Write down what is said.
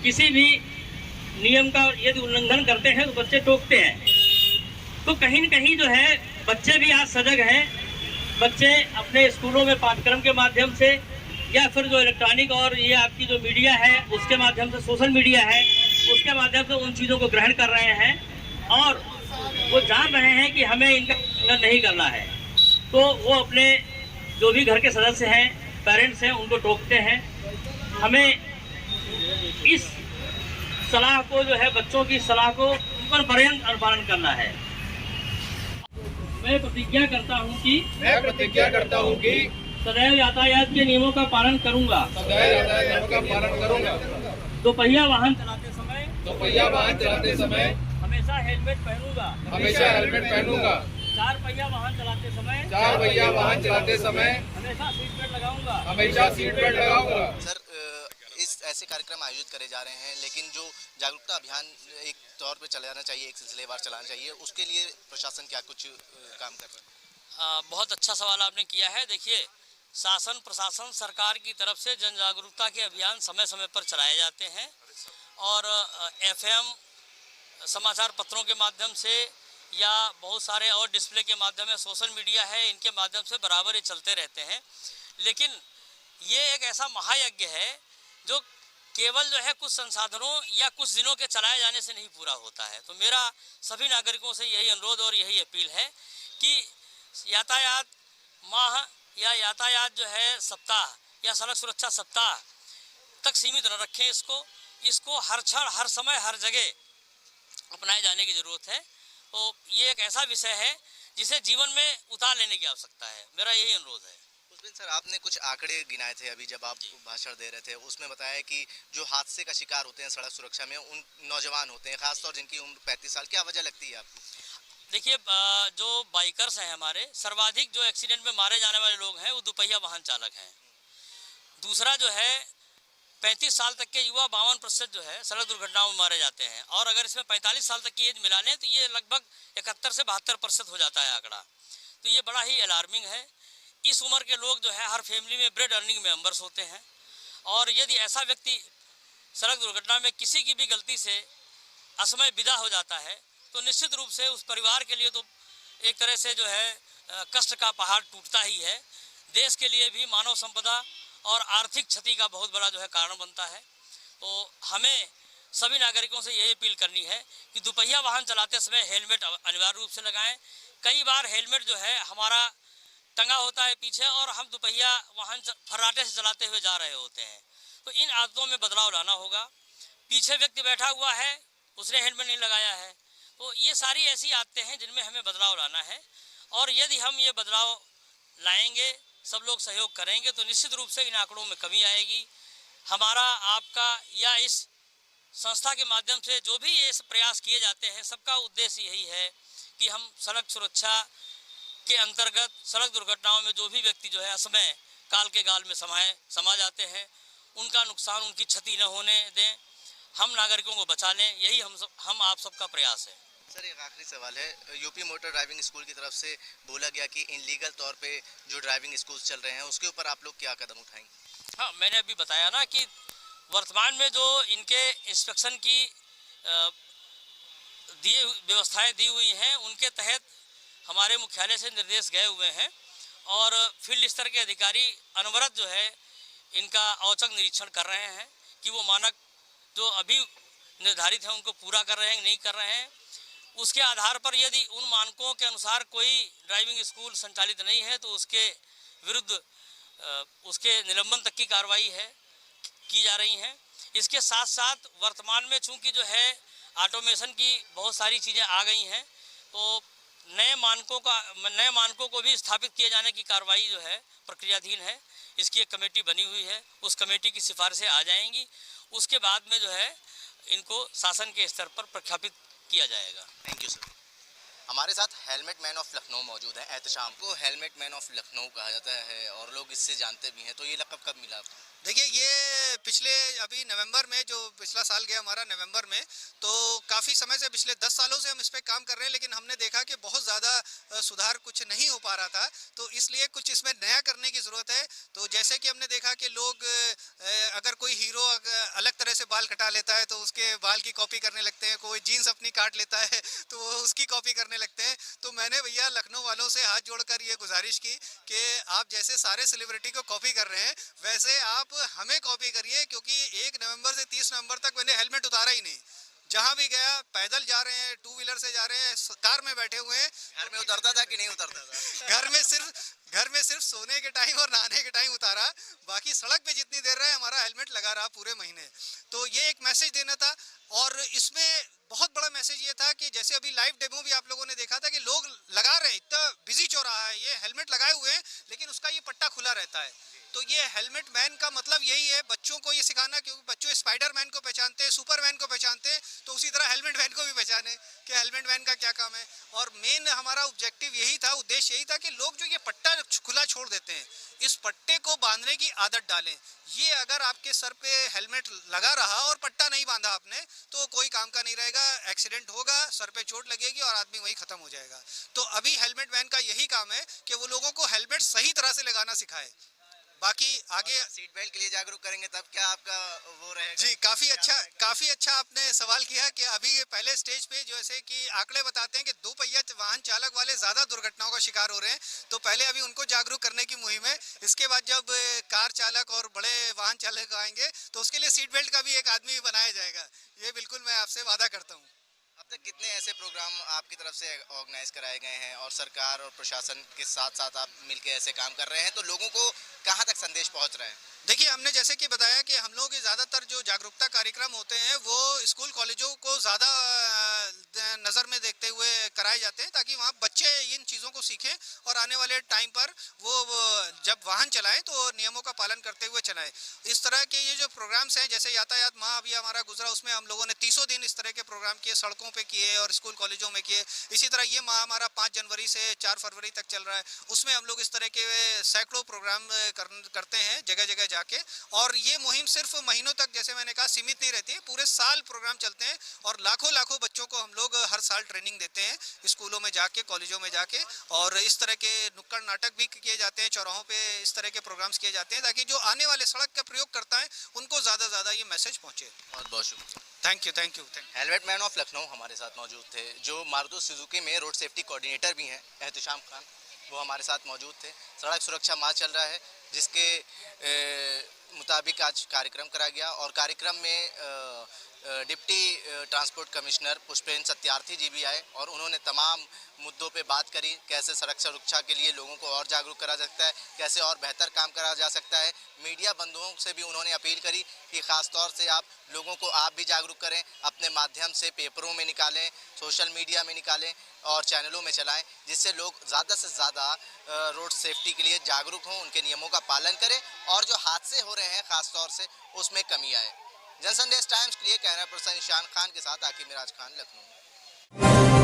किसी भी नियम का यदि उल्लंघन करते हैं तो बच्चे टोकते हैं। तो कहीं न कहीं जो है बच्चे भी आज सजग हैं। बच्चे अपने स्कूलों में पाठ्यक्रम के माध्यम से या फिर जो इलेक्ट्रॉनिक और ये आपकी जो मीडिया है उसके माध्यम से, सोशल मीडिया है उसके माध्यम से उन चीज़ों को ग्रहण कर रहे हैं और वो जान रहे हैं कि हमें इनका उल्लंघन नहीं करना है। तो वो अपने जो भी घर के सदस्य हैं, पेरेंट्स हैं, उनको टोकते हैं। हमें इस सलाह को जो है, बच्चों की सलाह को ऊपर पर्यंत अनुपालन करना है। मैं प्रतिज्ञा करता हूँ कि सदैव यातायात के नियमों का पालन करूंगा। दोपहिया वाहन चलाते समय हमेशा हेलमेट पहनूंगा। चार पहिया वाहन चलाते समय हमेशा सीट बेल्ट लगाऊंगा। सर, इस ऐसे कार्यक्रम आयोजित करे जा रहे हैं, लेकिन जो जागरूकता अभियान एक तौर पे चलाना चाहिए, एक सिलसिलेवार चलाना चाहिए, उसके लिए प्रशासन क्या कुछ काम कर रहा है? बहुत अच्छा सवाल आपने किया है। देखिए, शासन प्रशासन सरकार की तरफ से जन जागरूकता के अभियान समय समय पर चलाए जाते हैं और FM समाचार पत्रों के माध्यम से या बहुत सारे और डिस्प्ले के माध्यम से, सोशल मीडिया है, इनके माध्यम से बराबर ये चलते रहते हैं। लेकिन ये एक ऐसा महायज्ञ है जो केवल जो है कुछ संसाधनों या कुछ दिनों के चलाए जाने से नहीं पूरा होता है। तो मेरा सभी नागरिकों से यही अनुरोध और यही अपील है कि यातायात माह या यातायात जो है सप्ताह या सड़क सुरक्षा सप्ताह तक सीमित न रखें इसको हर क्षण, हर समय, हर जगह अपनाए जाने की ज़रूरत है। तो ये एक ऐसा विषय है जिसे जीवन में उतार लेने की आवश्यकता है। मेरा यही अनुरोध है। सर, आपने कुछ आंकड़े गिनाए थे अभी जब आप भाषण दे रहे थे, उसमें बताया कि जो हादसे का शिकार होते हैं सड़क सुरक्षा में उन नौजवान होते हैं, खासतौर जिनकी उम्र 35 साल। क्या वजह लगती है आपको? देखिए, जो बाइकर्स हैं हमारे, सर्वाधिक जो एक्सीडेंट में मारे जाने वाले लोग हैं वो दुपहिया वाहन चालक हैं। दूसरा जो है 35 साल तक के युवा 52% जो है सड़क दुर्घटनाओं में मारे जाते हैं और अगर इसमें 45 साल तक की एज मिला लें तो ये लगभग 71 से 72% हो जाता है आंकड़ा। तो ये बड़ा ही अलार्मिंग है। इस उम्र के लोग जो है हर फैमिली में ब्रेड अर्निंग मेंबर्स होते हैं और यदि ऐसा व्यक्ति सड़क दुर्घटना में किसी की भी गलती से असमय विदा हो जाता है तो निश्चित रूप से उस परिवार के लिए तो एक तरह से जो है कष्ट का पहाड़ टूटता ही है। देश के लिए भी मानव संपदा और आर्थिक क्षति का बहुत बड़ा जो है कारण बनता है। तो हमें सभी नागरिकों से यही अपील करनी है कि दुपहिया वाहन चलाते समय हेलमेट अनिवार्य रूप से लगाएं। कई बार हेलमेट जो है हमारा टंगा होता है पीछे और हम दुपहिया वाहन फर्राटे से चलाते हुए जा रहे होते हैं। तो इन आदतों में बदलाव लाना होगा। पीछे व्यक्ति बैठा हुआ है, उसने हेलमेट नहीं लगाया है, तो ये सारी ऐसी आदतें हैं जिनमें हमें बदलाव लाना है। और यदि हम ये बदलाव लाएंगे, सब लोग सहयोग करेंगे, तो निश्चित रूप से इन आंकड़ों में कमी आएगी। हमारा, आपका या इस संस्था के माध्यम से जो भी ये प्रयास किए जाते हैं, सबका उद्देश्य यही है कि हम सड़क सुरक्षा के अंतर्गत सड़क दुर्घटनाओं में जो भी व्यक्ति जो है असमय काल के गाल में समा जाते हैं, उनका नुकसान, उनकी क्षति न होने दें, हम नागरिकों को बचा लें, यही हम आप सबका प्रयास है। सर, एक आखिरी सवाल है। यूपी मोटर ड्राइविंग स्कूल की तरफ से बोला गया कि इनलीगल तौर पे जो ड्राइविंग स्कूल चल रहे हैं उसके ऊपर आप लोग क्या कदम उठाएंगे? हाँ, मैंने अभी बताया ना कि वर्तमान में जो इनके इंस्पेक्शन की व्यवस्थाएं दी हुई हैं, उनके तहत हमारे मुख्यालय से निर्देश गए हुए हैं और फील्ड स्तर के अधिकारी अनवरत जो है इनका औचक निरीक्षण कर रहे हैं कि वो मानक जो अभी निर्धारित हैं उनको पूरा कर रहे हैं, नहीं कर रहे हैं। उसके आधार पर यदि उन मानकों के अनुसार कोई ड्राइविंग स्कूल संचालित नहीं है तो उसके विरुद्ध उसके निलंबन तक की कार्रवाई की जा रही है। इसके साथ साथ वर्तमान में चूंकि जो है ऑटोमेशन की बहुत सारी चीज़ें आ गई हैं, तो नए मानकों को भी स्थापित किए जाने की कार्रवाई जो है प्रक्रियाधीन है। इसकी एक कमेटी बनी हुई है, उस कमेटी की सिफारिशें आ जाएंगी। उसके बाद में जो है इनको शासन के स्तर पर प्रख्यापित किया जाएगा। Thank you sir. हमारे साथ हेलमेट मैन ऑफ लखनऊ मौजूद है। एहतशाम को हेलमेट मैन ऑफ लखनऊ कहा जाता है और लोग इससे जानते भी हैं, तो ये लक़ब कब मिला आपको? देखिए, ये पिछले अभी नवंबर में, जो पिछला साल गया हमारा नवंबर में, तो काफ़ी समय से, पिछले 10 सालों से हम इस पे काम कर रहे हैं, लेकिन हमने देखा कि बहुत ज़्यादा सुधार कुछ नहीं हो पा रहा था, तो इसलिए कुछ इसमें नया करने की ज़रूरत है। तो जैसे कि हमने देखा कि लोग, अगर कोई हीरो अलग तरह से बाल कटा लेता है तो उसके बाल की कॉपी करने लगते हैं, कोई जीन्स अपनी काट लेता है तो वो उसकी कॉपी करने लगते हैं। तो मैंने भैया लखनऊ वालों से हाथ जोड़कर ये गुजारिश की कि आप जैसे सारे सेलिब्रिटी को कॉपी कर रहे हैं, वैसे आप हमें कॉपी करिए, क्योंकि 1 नवंबर से 30 नवंबर तक मैंने हेलमेट उतारा ही नहीं। जहां भी गया, पैदल जा रहे हैं, 2 व्हीलर से जा रहे हैं, कार में बैठे हुए हैं। घर में उतरता था कि नहीं उतरता था? घर में सिर्फ सोने के टाइम और नहाने के टाइम उतारा, बाकी सड़क पे जितनी देर रहे हमारा हेलमेट लगा रहा पूरे महीने। तो ये एक मैसेज देना था। और इसमें बहुत बड़ा मैसेज ये था कि जैसे अभी लाइव डेमो भी आप लोगों ने देखा था कि लोग लगा रहे हैं, इतना बिजी चौराहा है, ये हेलमेट लगाए हुए हैं लेकिन उसका ये पट्टा खुला रहता है। तो ये हेलमेट मैन का मतलब यही है, बच्चों को ये सिखाना, क्योंकि बच्चों स्पाइडर मैन को पहचानते हैं, सुपरमैन को पहचानते हैं, तो उसी तरह हेलमेट मैन को भी पहचाने कि हेलमेट मैन का क्या काम है। और मेन हमारा ऑब्जेक्टिव यही था, उद्देश्य यही था कि लोग जो ये पट्टा खुला छोड़ देते हैं, इस पट्टे को बांधने की आदत डालें। ये अगर आपके सर पे हेलमेट लगा रहा और पट्टा नहीं बांधा आपने, तो कोई काम का नहीं रहेगा, एक्सीडेंट होगा, सर पे चोट लगेगी और आदमी वहीं खत्म हो जाएगा। तो अभी हेलमेट मैन का यही काम है कि वो लोगों को हेलमेट सही तरह से लगाना सिखाए। बाकी आगे सीट बेल्ट के लिए जागरूक करेंगे तब क्या आपका वो रहेगा? जी, काफी अच्छा आपने सवाल किया कि अभी ये पहले स्टेज पे जैसे कि आंकड़े बताते हैं कि 2 पहिया वाहन चालक वाले ज्यादा दुर्घटनाओं का शिकार हो रहे हैं, तो पहले अभी उनको जागरूक करने की मुहिम है। इसके बाद जब कार चालक और बड़े वाहन चालक आएंगे तो उसके लिए सीट बेल्ट का भी एक आदमी बनाया जाएगा। ये बिल्कुल मैं आपसे वादा करता हूँ। अब तक कितने ऐसे प्रोग्राम आपकी तरफ से ऑर्गेनाइज कराए गए हैं और सरकार और प्रशासन के साथ साथ आप मिलकर ऐसे काम कर रहे हैं, तो लोगों को कहाँ तक संदेश पहुँच रहा है? देखिए, हमने जैसे कि बताया कि हम लोगों के ज़्यादातर जो जागरूकता कार्यक्रम होते हैं वो स्कूल कॉलेजों को ज़्यादा नज़र में देखते हुए कराए जाते हैं, ताकि वहाँ बच्चे इन चीज़ों को सीखें और आने वाले टाइम पर वो जब वाहन चलाएं तो नियमों का पालन करते हुए चलाएं। इस तरह के ये जो प्रोग्राम्स हैं, जैसे यातायात माह अभी हमारा गुजरा, उसमें हम लोगों ने 300 दिन इस तरह के प्रोग्राम किए, सड़कों पर किए और स्कूल कॉलेजों में किए। इसी तरह ये माह हमारा 5 जनवरी से 4 फरवरी तक चल रहा है, उसमें हम लोग इस तरह के सैकड़ों प्रोग्राम करते हैं जगह जगह जाके। और ये मुहिम सिर्फ महीनों तक, जैसे मैंने कहा, सीमित नहीं रहती है, पूरे साल प्रोग्राम चलते हैं और लाखों बच्चों को हम लोग हर साल ट्रेनिंग देते हैं स्कूलों में जाके, कॉलेजों में जाके। और इस तरह के नुक्कड़ नाटक भी किए जाते हैं, चौराहों पे इस तरह के प्रोग्राम्स किए जाते हैं, ताकि जो आने वाले सड़क का प्रयोग करता है उनको ज़्यादा ये मैसेज पहुँचे। बहुत बहुत शुक्रिया। Thank you. Helmet man of Lucknow हमारे साथ मौजूद थे, जो मारुति सुजुकी में रोड सेफ्टी कोऑर्डिनेटर भी हैं, एहतिशाम खान, वो हमारे साथ मौजूद थे। सड़क सुरक्षा माह चल रहा है, जिसके मुताबिक आज कार्यक्रम करा गया और कार्यक्रम में deputy transport commissioner Pushpendra Satyarthi ji भी आए और उन्होंने तमाम मुद्दों पे बात करी, कैसे सड़क सुरक्षा के लिए लोगों को और जागरूक करा जा सकता है, कैसे और बेहतर काम करा जा सकता है। मीडिया बंधुओं से भी उन्होंने अपील करी कि ख़ास तौर से आप भी जागरूक करें, अपने माध्यम से पेपरों में निकालें, सोशल मीडिया में निकालें और चैनलों में चलाएं, जिससे लोग ज़्यादा से ज़्यादा रोड सेफ्टी के लिए जागरूक हों, उनके नियमों का पालन करें और जो हादसे हो रहे हैं ख़ास तौर से उसमें कमी आए। जनसंदेश टाइम्स के लिए कैमरा पर्सन ईशान खान के साथ आकिब मिराज खान, लखनऊ।